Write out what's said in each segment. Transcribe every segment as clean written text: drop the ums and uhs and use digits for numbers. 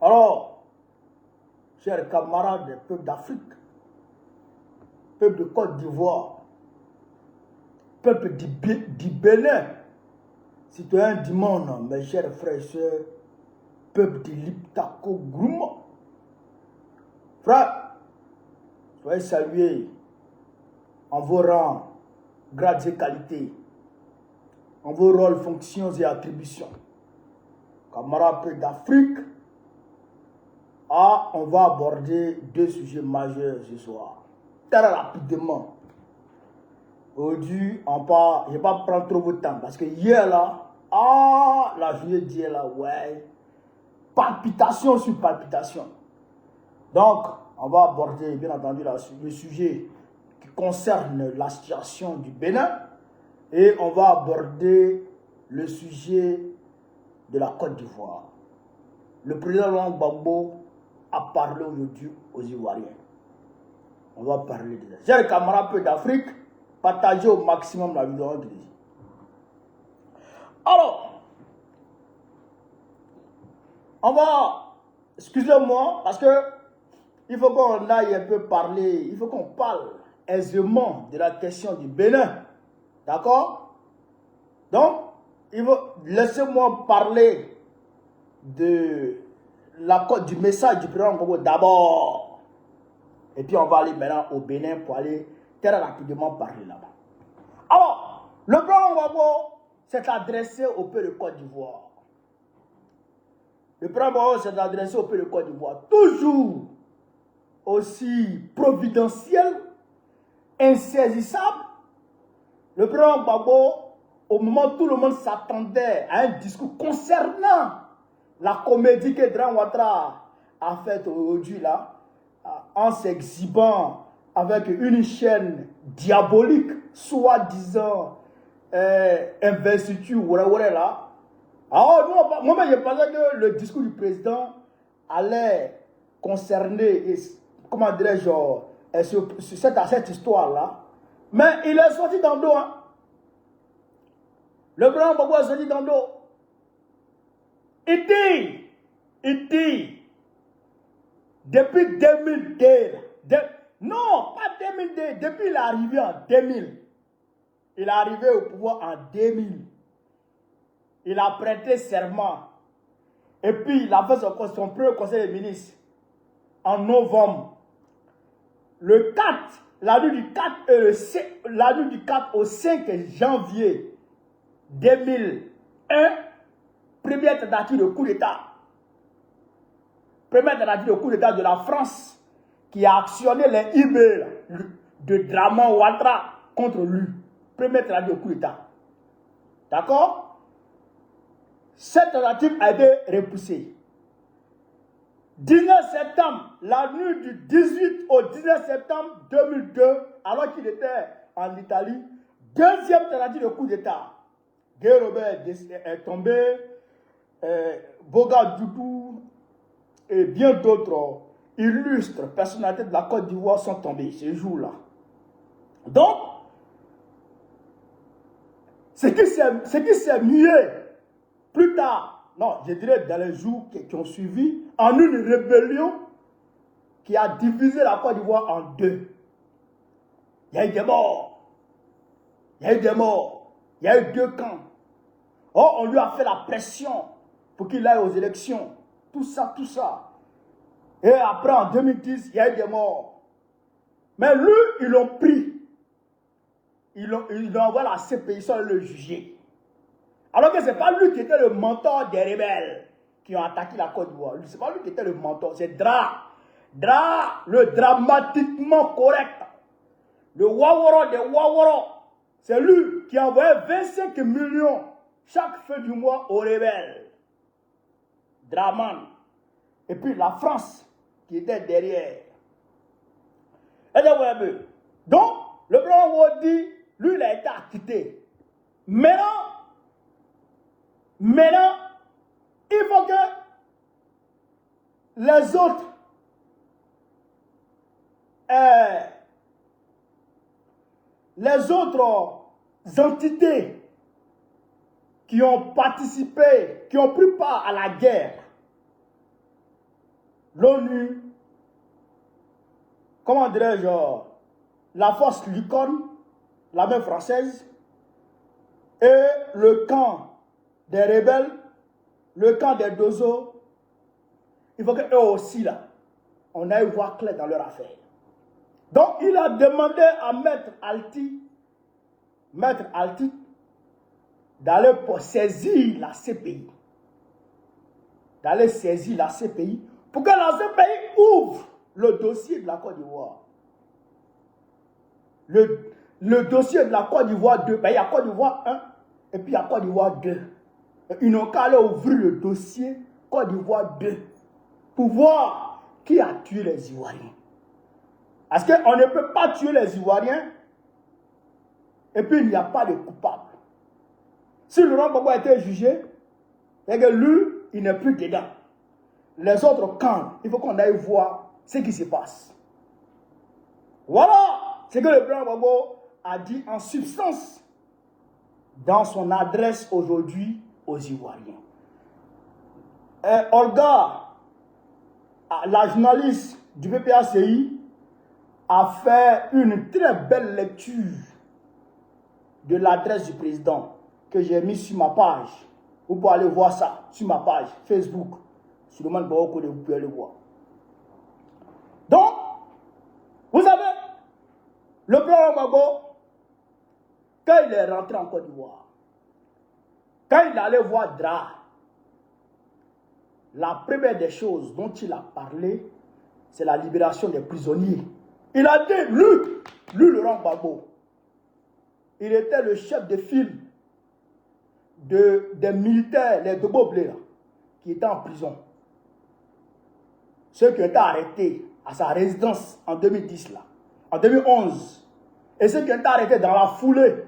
Alors, chers camarades des peuples d'Afrique, peuple de Côte d'Ivoire, peuple du Bénin, citoyens du monde, mes chers frères et sœurs, peuple de l'Iptako Grouma. Frère, soyez salués en vos rangs, grades et qualités, en vos rôles, fonctions et attributions. Camarades peuple d'Afrique, on va aborder deux sujets majeurs ce soir. Très rapidement. Aujourd'hui, je ne vais pas prendre trop de temps parce que hier là, la journée d'hier là, ouais, palpitation sur palpitation. Donc, on va aborder bien entendu le sujet qui concerne la situation du Bénin et on va aborder le sujet de la Côte d'Ivoire. Le président Laurent Gbagbo a parlé aujourd'hui aux Ivoiriens. On va parler de ça. Chers camarades peu d'Afrique, partagez au maximum la vidéo. Alors, on va, excusez-moi, parce que il faut qu'on aille un peu parler, il faut qu'on parle aisément de la question du Bénin. D'accord? Donc, laissez-moi parler du message du président Gbagbo d'abord. Et puis on va aller maintenant au Bénin pour aller très rapidement parler là-bas. Alors, le président Gbagbo s'est adressé au peuple de Côte d'Ivoire. Le président Gbagbo s'est adressé au peuple de Côte d'Ivoire. Toujours aussi providentiel, insaisissable. Le président Gbagbo, au moment où tout le monde s'attendait à un discours concernant la comédie que Dran Ouattara a faite aujourd'hui là, en s'exhibant avec une chaîne diabolique, soi-disant investiture, là. Alors, moi, je pensais que le discours du président allait concerner, comment dirais-je, cette histoire-là. Mais il est sorti dans le dos. Hein. Le président Gbagbo est sorti dans le dos. Il dit, depuis 2002, non, pas 2002, depuis il est arrivé en 2000. Il est arrivé au pouvoir en 2000. Il a prêté serment. Et puis, il a fait son premier conseil des ministres en novembre. Le 4, la nuit du 4 au 5 janvier 2001, première tentative de coup d'État. Première tentative de coup d'État de la France qui a actionné les emails de Draman Ouattara contre lui. Première tentative de coup d'État. D'accord? Cette tentative a été repoussée. 19 septembre, la nuit du 18 au 19 septembre 2002, alors qu'il était en Italie, deuxième tentative de coup d'État. Guy Robert est tombé, Boga Doudou et bien d'autres illustres personnalités de la Côte d'Ivoire sont tombés ce jour-là. Donc, ce qui s'est mué plus tard, non, je dirais dans les jours qui ont suivi, en une rébellion qui a divisé la Côte d'Ivoire en deux. Il y a eu des morts. Il y a eu des morts. Il y a eu deux camps. Oh, on lui a fait la pression pour qu'il aille aux élections. Tout ça, tout ça. Et après, en 2010, il y a eu des morts. Mais lui, ils l'ont pris. Ils l'ont envoyé à la CPI sans le juger. Alors que ce n'est pas lui qui était le mentor des rebelles qui ont attaqué la Côte d'Ivoire. Ce n'est pas lui qui était le mentor, c'est Dra. Dra, le dramatiquement correct. Le Waworo des Waworo. C'est lui qui a envoyé 25 millions chaque fin du mois aux rebelles. Draman. Et puis la France qui était derrière. Donc, le président dit, lui, il a été acquitté. Maintenant, il faut que les autres entités qui ont participé, qui ont pris part à la guerre, l'ONU, comment dirais-je, la force Licorne, la main française, et le camp des rebelles, le camp des Dozo, il faut qu'eux aussi, là, on aille voir clair dans leur affaire. Donc, il a demandé à Maître Alti, d'aller saisir la CPI. D'aller saisir la CPI pour que la CPI ouvre le dossier de la Côte d'Ivoire. Le dossier de la Côte d'Ivoire 2, ben, il y a Côte d'Ivoire 1 et puis il y a Côte d'Ivoire 2. Ils n'ont qu'à aller ouvrir le dossier Côte d'Ivoire 2 pour voir qui a tué les Ivoiriens. Parce qu'on ne peut pas tuer les Ivoiriens et puis il n'y a pas de coupable. Si Laurent Gbagbo a été jugé, c'est que lui, il n'est plus dedans. Les autres camps, il faut qu'on aille voir ce qui se passe. Voilà ce que le président Gbagbo a dit en substance dans son adresse aujourd'hui aux Ivoiriens. Olga, la journaliste du PPACI, a fait une très belle lecture de l'adresse du président que j'ai mis sur ma page. Vous pouvez aller voir ça sur ma page Facebook. Sur le monde vous pouvez aller voir. Donc, vous savez, le président Gbagbo, quand il est rentré en Côte d'Ivoire, quand il allait voir Dra, la première des choses dont il a parlé, c'est la libération des prisonniers. Il a dit, lui Laurent Gbagbo, il était le chef de file des militaires, les Dobo-Blé, qui étaient en prison. Ceux qui ont été arrêtés à sa résidence en 2010, là, en 2011. Et ceux qui ont été arrêtés dans la foulée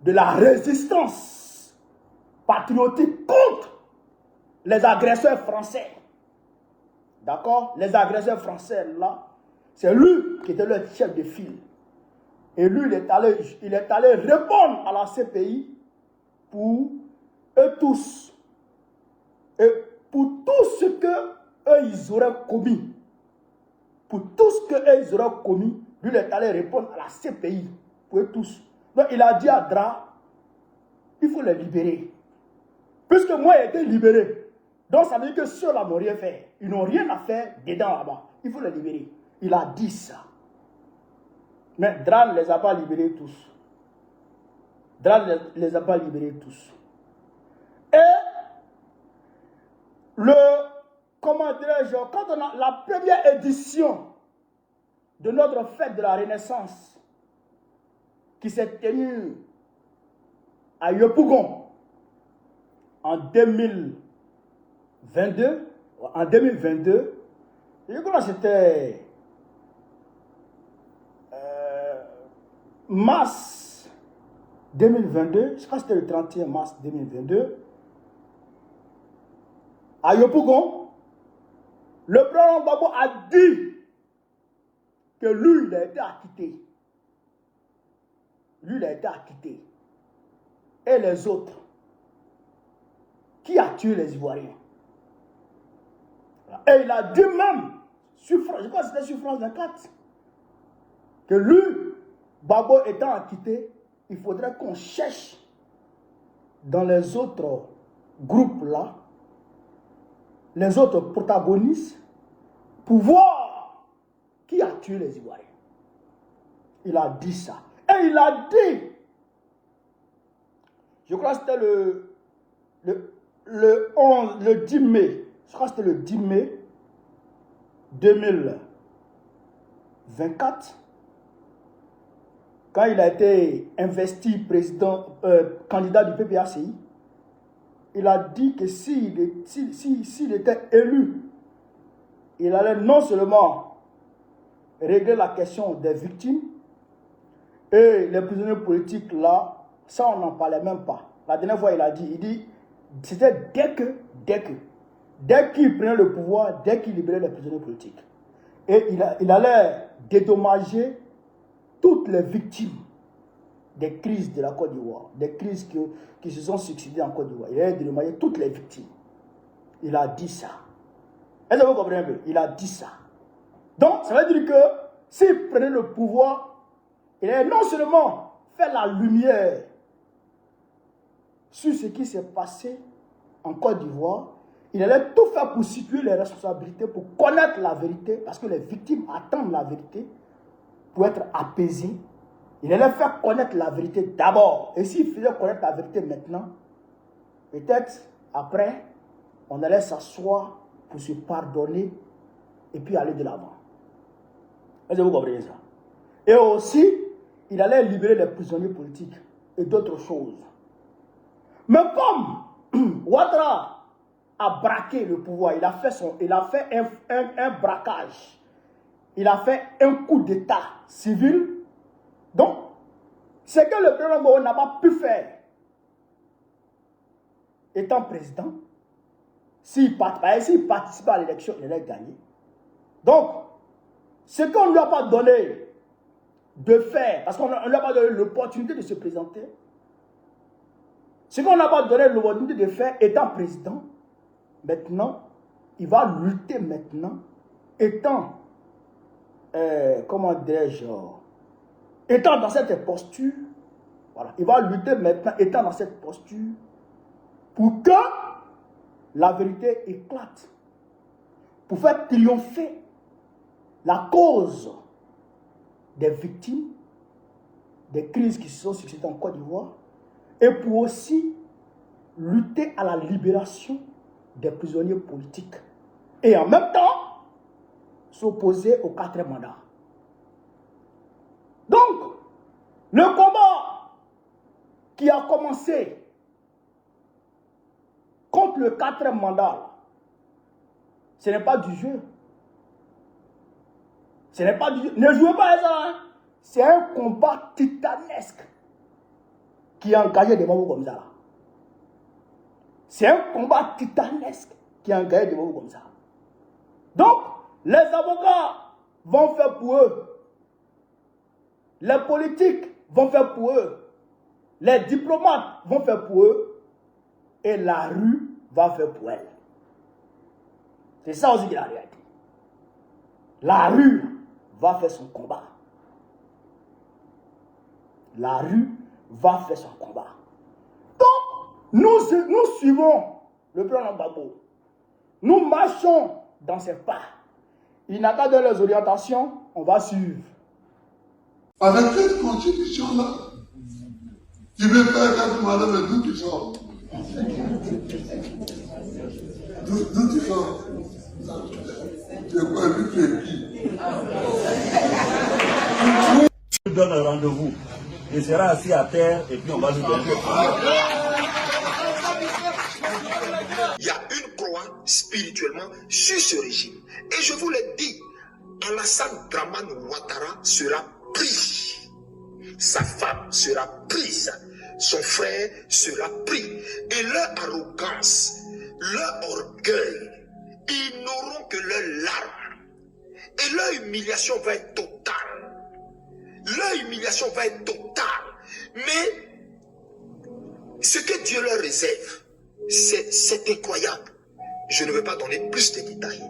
de la résistance patriotique contre les agresseurs français. D'accord? Les agresseurs français, là, c'est lui qui était le chef de file. Et lui, il est allé répondre à la CPI pour eux tous. Et pour tout ce que eux, ils auraient commis. Pour tout ce que eux, ils auraient commis, lui, il est allé répondre à la CPI pour eux tous. Donc, il a dit à Dra, il faut les libérer. Puisque moi, j'ai été libéré. Donc, ça veut dire que ceux-là n'ont rien fait. Ils n'ont rien à faire dedans là-bas. Il faut les libérer. Il a dit ça. Mais Dra ne les a pas libérés tous. Dra ne les a pas libérés tous. Et comment dirais-je, quand on a la première édition de notre fête de la Renaissance qui s'est tenue à Yopougon en 2022, je crois que c'était mars 2022, je crois que c'était le 31 mars 2022, à Yopougon, le président Gbagbo a dit que lui, il a été acquitté. Lui, il a été acquitté. Et les autres, qui a tué les Ivoiriens? Et il a dit même, je crois que c'était sur France 24, que lui, Gbagbo étant acquitté, il faudrait qu'on cherche dans les autres groupes là, les autres protagonistes, pour voir qui a tué les Ivoiriens. Il a dit ça. Et il a dit, je crois que c'était le 10 mai, je crois que c'était le 10 mai 2024, quand il a été investi candidat du PPACI, il a dit que s'il était élu, il allait non seulement régler la question des victimes et les prisonniers politiques là, ça on n'en parlait même pas. La dernière fois il dit, c'était dès qu'il prenait le pouvoir, dès qu'il libérait les prisonniers politiques. Et il allait dédommager toutes les victimes des crises de la Côte d'Ivoire, des crises qui se sont succédées en Côte d'Ivoire. Il allait dédommager toutes les victimes. Il a dit ça. Est-ce que vous comprenez un peu? Il a dit ça. Donc, ça veut dire que s'il prenait le pouvoir, il allait non seulement faire la lumière sur ce qui s'est passé en Côte d'Ivoire, il allait tout faire pour situer les responsabilités, pour connaître la vérité, parce que les victimes attendent la vérité pour être apaisées. Il allait faire connaître la vérité d'abord. Et s'il faisait connaître la vérité maintenant, peut-être après, on allait s'asseoir pour se pardonner et puis aller de l'avant. Est-ce que vous comprenez ça? Et aussi, il allait libérer les prisonniers politiques et d'autres choses. Mais comme Ouattara a braqué le pouvoir, il a fait un braquage, il a fait un coup d'état civil. Donc, ce que le président Gbagbo n'a pas pu faire étant président, s'il participait à l'élection, il allait gagner. Donc, ce qu'on ne lui a pas donné de faire, parce qu'on ne lui a pas donné l'opportunité de se présenter, ce qu'on n'a pas donné l'opportunité de faire étant président, maintenant, il va lutter maintenant, étant, comment dirais-je, étant dans cette posture, voilà, il va lutter maintenant, étant dans cette posture, pour que la vérité éclate, pour faire triompher la cause des victimes des crises qui se sont succédées en Côte d'Ivoire, et pour aussi lutter à la libération des prisonniers politiques. Et en même temps, s'opposer au 4e mandat. Donc, le combat qui a commencé contre le 4e mandat, ce n'est pas du jeu. Ce n'est pas du jeu. Ne jouez pas à ça. Hein? C'est un combat titanesque qui a engagé des moments comme ça. C'est un combat titanesque qui a engagé des moments comme ça. Donc, les avocats vont faire pour eux. Les politiques vont faire pour eux. Les diplomates vont faire pour eux. Et la rue va faire pour elle. C'est ça aussi qui est la réalité. La rue va faire son combat. La rue va faire son combat. Donc, nous suivons le président Gbagbo. Nous marchons dans ses pas. Il n'a qu'à donner les orientations, on va suivre. Avec cette constitution-là, tu veux faire 4 mandats, mais d'où tu sors? D'où tu sors? C'est quoi, lui, tu es qui? Je donne un rendez-vous. Il sera assis à terre et puis on va lui donner. Il y a une croix spirituellement sur ce régime. Et je vous l'ai dit, Alassane Dramane Ouattara sera pris. Sa femme sera prise. Son frère sera pris. Et leur arrogance, leur orgueil, ils n'auront que leurs larmes. Et leur humiliation va être totale. Leur humiliation va être totale. Mais ce que Dieu leur réserve, c'est incroyable. Je ne vais pas donner plus de détails.